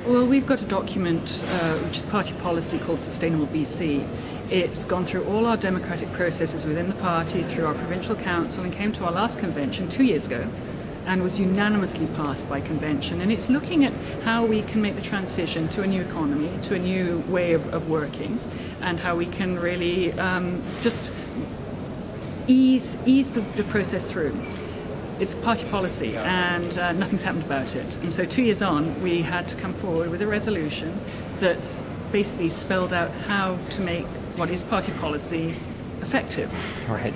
Well, we've got a document which is party policy called Sustainable BC. It's gone through all our democratic processes within the party, through our provincial council, and came to our last convention 2 years ago and was unanimously passed by convention. And it's looking at how we can make the transition to a new economy, to a new way of working, and how we can really just ease the process through. It's party policy, and nothing's happened about it. And so 2 years on, we had to come forward with a resolution that's basically spelled out how to make what is party policy effective. Right.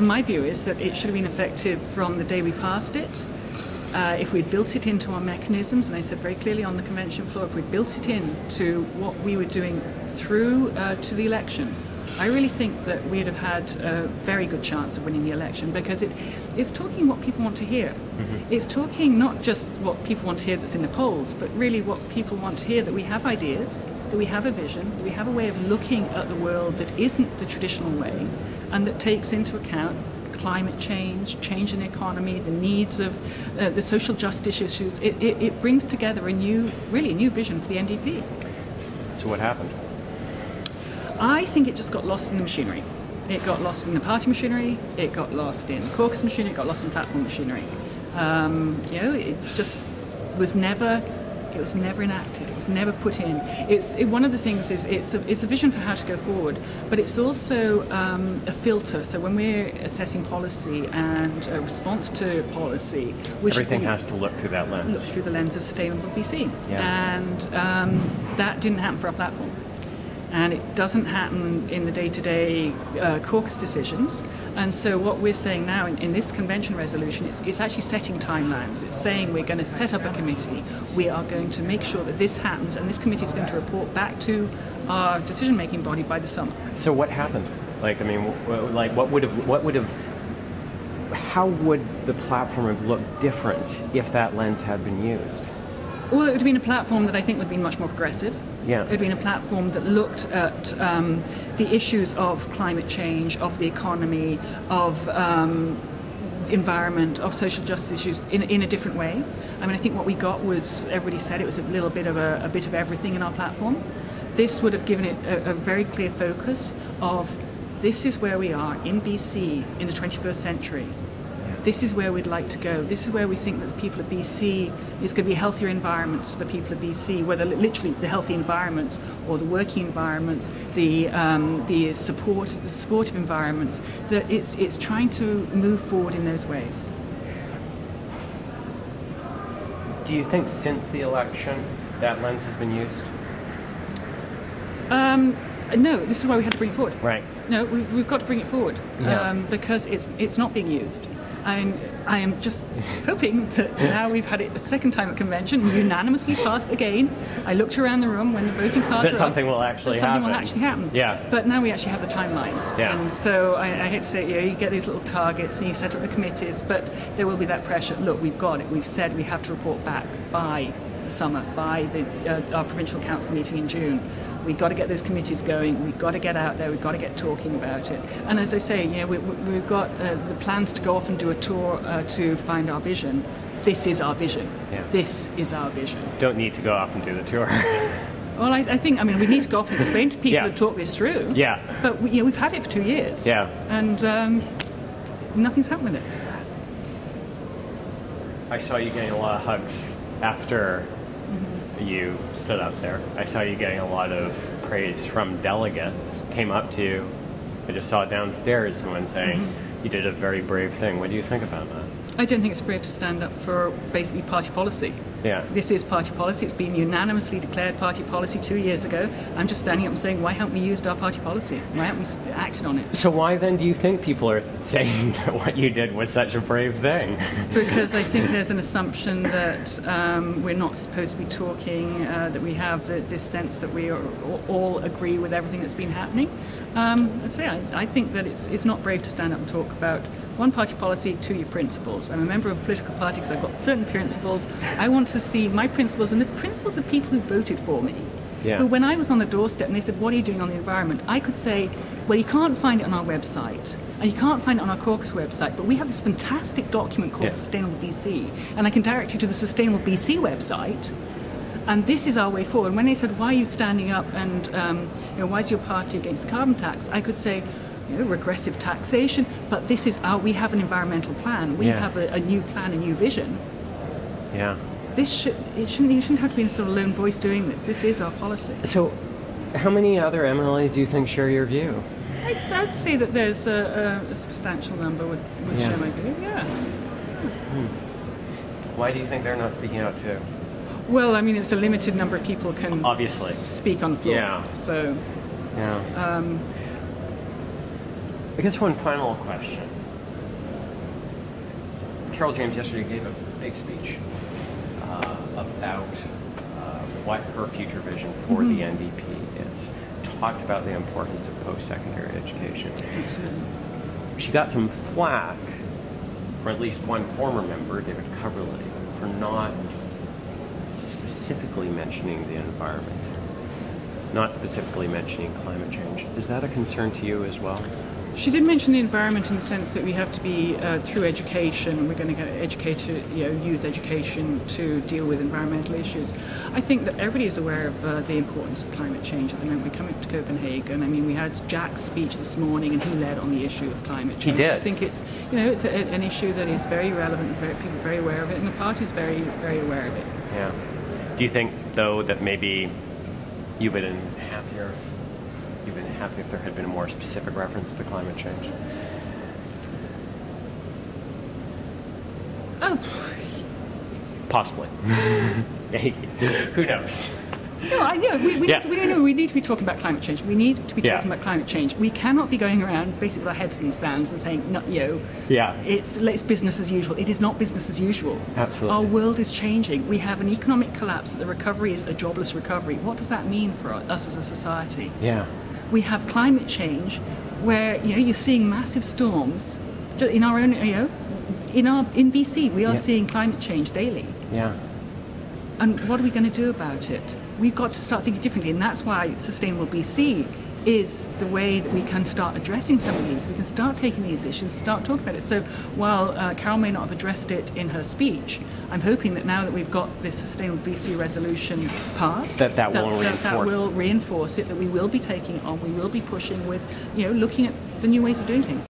My view is that it should have been effective from the day we passed it. If we'd built it into our mechanisms, and I said very clearly on the convention floor, if we'd built it into what we were doing through to the election, I really think that we'd have had a very good chance of winning the election, because it's talking what people want to hear. Mm-hmm. It's talking not just what people want to hear that's in the polls, but really what people want to hear, that we have ideas, that we have a vision, that we have a way of looking at the world that isn't the traditional way, and that takes into account climate change, change in the economy, the needs of the social justice issues. It brings together a new vision for the NDP. So what happened? I think it just got lost in the machinery. It got lost in the party machinery, it got lost in caucus machinery, it got lost in platform machinery. It just was never enacted. It was never put in. One of the things is it's a vision for how to go forward, but it's also a filter. So when we're assessing policy and a response to policy, everything has to look through that lens. Look through the lens of Sustainable BC, and that didn't happen for our platform. And it doesn't happen in the day-to-day caucus decisions. And so what we're saying now in this convention resolution is it's actually setting timelines. It's saying we're going to set up a committee. We are going to make sure that this happens, and this committee is going to report back to our decision-making body by the summer. So what happened? How would the platform have looked different if that lens had been used? Well, it would have been a platform that I think would have been much more progressive. Yeah. It would have been a platform that looked at the issues of climate change, of the economy, of environment, of social justice issues in a different way. I mean, I think what we got was, everybody said it was a little bit of a bit of everything in our platform. This would have given it a very clear focus of, this is where we are in BC in the 21st century. This is where we'd like to go. This is where we think that the people of BC is going to be healthier environments for the people of BC, whether literally the healthy environments or the working environments, the supportive environments. That it's trying to move forward in those ways. Do you think since the election that lens has been used? No, this is why we had to bring it forward. Right. No, we've got to bring it forward because it's not being used. I am just hoping that now we've had it a second time at convention, unanimously passed again. I looked around the room when the voting cards that something will actually happen. Yeah. But now we actually have the timelines. Yeah. And so I hate to say it, you get these little targets and you set up the committees, but there will be that pressure. Look, we've got it. We've said we have to report back by the summer, by our provincial council meeting in June. We've got to get those committees going. We've got to get out there. We've got to get talking about it. And as I say, we've got the plans to go off and do a tour to find our vision. This is our vision. Yeah. This is our vision. Don't need to go off and do the tour. Well, I think we need to go off and explain to people and talk this through. Yeah. But we've had it for 2 years. Yeah. And nothing's happened with it. I saw you getting a lot of hugs after you stood up there. I saw you getting a lot of praise from delegates. Came up to you. I just saw it downstairs, someone saying, you did a very brave thing. What do you think about that? I don't think it's brave to stand up for basically party policy. Yeah. This is party policy. It's been unanimously declared party policy 2 years ago. I'm just standing up and saying, why haven't we used our party policy? Why haven't we acted on it? So why then do you think people are saying that what you did was such a brave thing? Because I think there's an assumption that we're not supposed to be talking, that we have this sense that we all agree with everything that's been happening. I think that it's not brave to stand up and talk about one party policy, two your principles. I'm a member of a political party because I've got certain principles. I want to see my principles and the principles of people who voted for me. Yeah. Who, when I was on the doorstep and they said, what are you doing on the environment? I could say, well, you can't find it on our website and you can't find it on our caucus website, but we have this fantastic document called Sustainable BC, and I can direct you to the Sustainable BC website. And this is our way forward. When they said, why are you standing up and why is your party against the carbon tax? I could say, regressive taxation, but this is we have an environmental plan. We have a new plan, a new vision. Yeah. You shouldn't have to be a sort of lone voice doing this. This is our policy. So, how many other MLAs do you think share your view? I'd say that there's a substantial number would share my view. Yeah. Why do you think they're not speaking out too? Well, I mean, it's a limited number of people can obviously speak on the floor. Yeah. So. Yeah. I guess one final question. Carol James yesterday gave a big speech about what her future vision for the NDP is. Talked about the importance of post-secondary education. Absolutely. She got some flack for at least one former member, David Coverley, for not specifically mentioning the environment, not specifically mentioning climate change. Is that a concern to you as well? She did mention the environment in the sense that we have to be, through education, we're going to get educated, use education to deal with environmental issues. I think that everybody is aware of the importance of climate change at the moment. We're coming up to Copenhagen. I mean, we had Jack's speech this morning, and he led on the issue of climate change. He did. I think it's, it's an issue that is very relevant, people are very aware of it, and the party's very, very aware of it. Yeah. Do you think, though, that maybe you would have been happier if there had been a more specific reference to climate change? Oh. Possibly. Who knows? No, we need to be talking about climate change. We need to be talking about climate change. We cannot be going around basically with our heads in the sands and saying, it's business as usual. It is not business as usual. Absolutely. Our world is changing. We have an economic collapse. The recovery is a jobless recovery. What does that mean for us as a society? Yeah. We have climate change where, you're seeing massive storms in our own, in BC. We are seeing climate change daily. Yeah. And what are we going to do about it? We've got to start thinking differently, and that's why Sustainable BC is the way that we can start addressing some of these. We can start taking these issues, start talking about it. So while Carol may not have addressed it in her speech, I'm hoping that now that we've got this Sustainable BC resolution passed, that will reinforce it, that we will be taking on, we will be pushing with, looking at the new ways of doing things.